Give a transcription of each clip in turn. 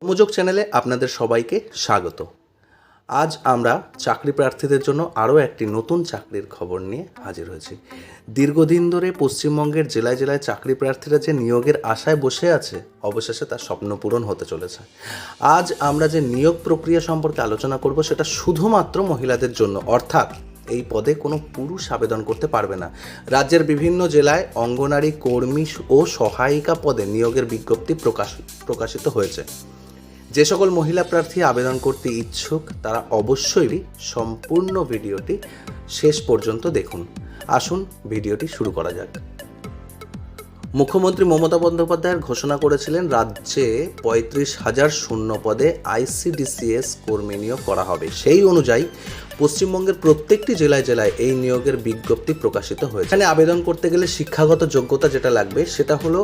কর্মযোগ চ্যানেলে আপনাদের সবাইকে স্বাগত। আজ আমরা চাকরি প্রার্থীদের জন্য আরও একটি নতুন চাকরির খবর নিয়ে হাজির হয়েছি। দীর্ঘদিন ধরে পশ্চিমবঙ্গের জেলায় জেলায় চাকরি প্রার্থীরা যে নিয়োগের আশায় বসে আছে, অবশেষে তার স্বপ্ন পূরণ হতে চলেছে। আজ আমরা যে নিয়োগ প্রক্রিয়া সম্পর্কে আলোচনা করব সেটা শুধুমাত্র মহিলাদের জন্য, অর্থাৎ এই পদে কোনো পুরুষ আবেদন করতে পারবে না। রাজ্যের বিভিন্ন জেলায় অঙ্গনারী কর্মী ও সহায়িকা পদে নিয়োগের বিজ্ঞপ্তি প্রকাশিত হয়েছে। যে সকল মহিলা প্রার্থী আবেদন করতে ইচ্ছুক তারা অবশ্যই সম্পূর্ণ ভিডিওটি শেষ পর্যন্ত দেখুন। আসুন ভিডিওটি শুরু করা যাক। মুখ্যমন্ত্রী মমতা বন্দ্যোপাধ্যায় ঘোষণা করেছিলেন রাজ্যে 35,000 শূন্য পদে ICDCS কর্মী নিয়োগ করা হবে। সেই অনুযায়ী পশ্চিমবঙ্গের প্রত্যেকটি জেলায় জেলায় এই নিয়োগের বিজ্ঞপ্তি প্রকাশিত হয়েছে। এখানে আবেদন করতে গেলে শিক্ষাগত যোগ্যতা যেটা লাগবে সেটা হলো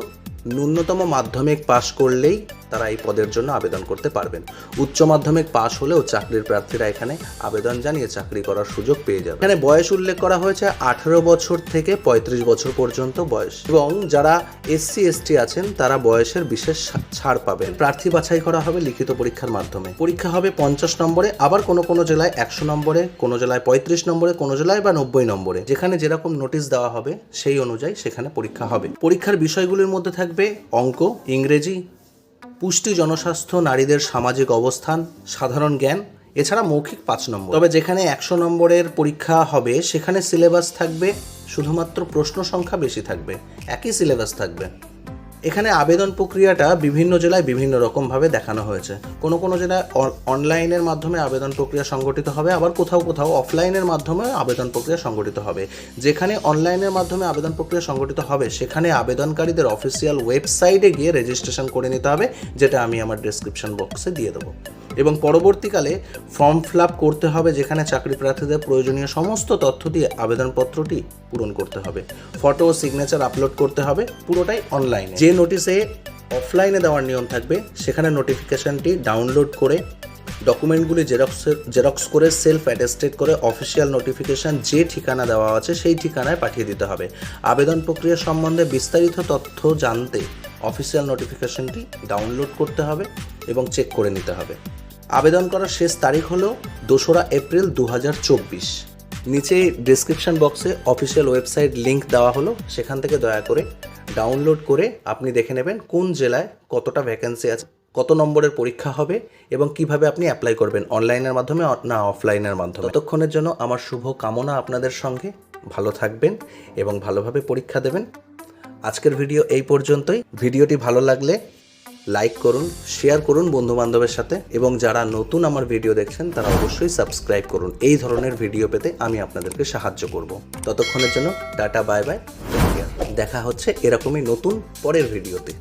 ন্যূনতম মাধ্যমিক পাশ করলেই তারা এই পদের জন্য আবেদন করতে পারবেন। উচ্চ মাধ্যমিক পাশ হলেও চাকরির প্রার্থীরা এখানে আবেদন জানিয়ে চাকরি করার সুযোগ পেয়ে যাবে। এখানে বয়স উল্লেখ করা হয়েছে 18 বছর থেকে 35 বছর পর্যন্ত বয়স, এবং যারা SC ST আছেন তারা বয়সের বিশেষ ছাড় পাবেন। প্রার্থী বাছাই করা হবে লিখিত পরীক্ষার মাধ্যমে। পরীক্ষা হবে 50 নম্বরে, আবার কোনো জেলায় 100 নম্বরে, কোনো জেলায় 35 নম্বরে, কোনো জেলায় বা 90 নম্বরে। যেখানে যেরকম নোটিশ দেওয়া হবে সেই অনুযায়ী সেখানে পরীক্ষা হবে। পরীক্ষার বিষয়গুলির মধ্যে থাকবে অঙ্ক, ইংরেজি, পুষ্টি, জনস্বাস্থ্য, নারীদের সামাজিক অবস্থান, সাধারণ জ্ঞান, এছাড়া মৌখিক 5 নম্বর। তবে যেখানে 100 নম্বরের পরীক্ষা হবে সেখানে সিলেবাস থাকবে, শুধুমাত্র প্রশ্ন সংখ্যা বেশি থাকবে, একই সিলেবাস থাকবে। এখানে আবেদন প্রক্রিয়াটা বিভিন্ন জেলায় বিভিন্ন রকমভাবে দেখানো হয়েছে। কোনো জেলায় অনলাইনের মাধ্যমে আবেদন প্রক্রিয়া সংগঠিত হবে, আবার কোথাও অফলাইনের মাধ্যমে আবেদন প্রক্রিয়া সংগঠিত হবে। যেখানে অনলাইনের মাধ্যমে আবেদন প্রক্রিয়া সংগঠিত হবে সেখানে আবেদনকারীদের অফিসিয়াল ওয়েবসাইটে গিয়ে রেজিস্ট্রেশন করে নিতে হবে, যেটা আমি আমার ডেসক্রিপশন বক্সে দিয়ে দেবো। এবং পরবর্তীকালে ফর্ম ফিল আপ করতে হবে, যেখানে চাকরি প্রার্থীদের প্রয়োজনীয় সমস্ত তথ্য দিয়ে আবেদনপত্রটি পূরণ করতে হবে। ফটো ও সিগনেচার আপলোড করতে হবে, পুরোটাই অনলাইনে। যে নোটিশে অফলাইনে দেওয়ার নিয়ম থাকবে সেখানে নোটিফিকেশনটি ডাউনলোড করে ডকুমেন্টগুলি জেরক্স করে সেলফ অ্যাটেস্টেড করে অফিসিয়াল নোটিফিকেশন যে ঠিকানা দেওয়া আছে সেই ঠিকানায় পাঠিয়ে দিতে হবে। আবেদন প্রক্রিয়া সম্বন্ধে বিস্তারিত তথ্য জানতে অফিসিয়াল নোটিফিকেশনটি ডাউনলোড করতে হবে এবং চেক করে নিতে হবে। আবেদন করার শেষ তারিখ হলো 2রা এপ্রিল 2024। নিচে ডেসক্রিপশন বক্সে অফিসিয়াল ওয়েবসাইট লিংক দেওয়া হলো, সেখান থেকে দয়া করে ডাউনলোড করে আপনি দেখে নেবেন কোন জেলায় কতটা ভ্যাকেন্সি আছে, কত নম্বরের পরীক্ষা হবে এবং কিভাবে আপনি অ্যাপ্লাই করবেন, অনলাইনের মাধ্যমে না অফলাইনের মাধ্যমে। ততক্ষণের জন্য আমার শুভ কামনা আপনাদের সঙ্গে। ভালো থাকবেন এবং ভালোভাবে পরীক্ষা দেবেন। আজকের ভিডিও এই পর্যন্তই। ভিডিওটি ভালো লাগলে লাইক করুন, শেয়ার করুন বন্ধুবান্ধবের সাথে, এবং যারা নতুন আমার ভিডিও দেখছেন তারা অবশ্যই সাবস্ক্রাইব করুন। এই ধরনের ভিডিও পেতে আমি আপনাদেরকে সাহায্য করব। ততক্ষণের জন্য টাটা, বাই বাই, দেখা হচ্ছে এরকমই নতুন পরের ভিডিওতে।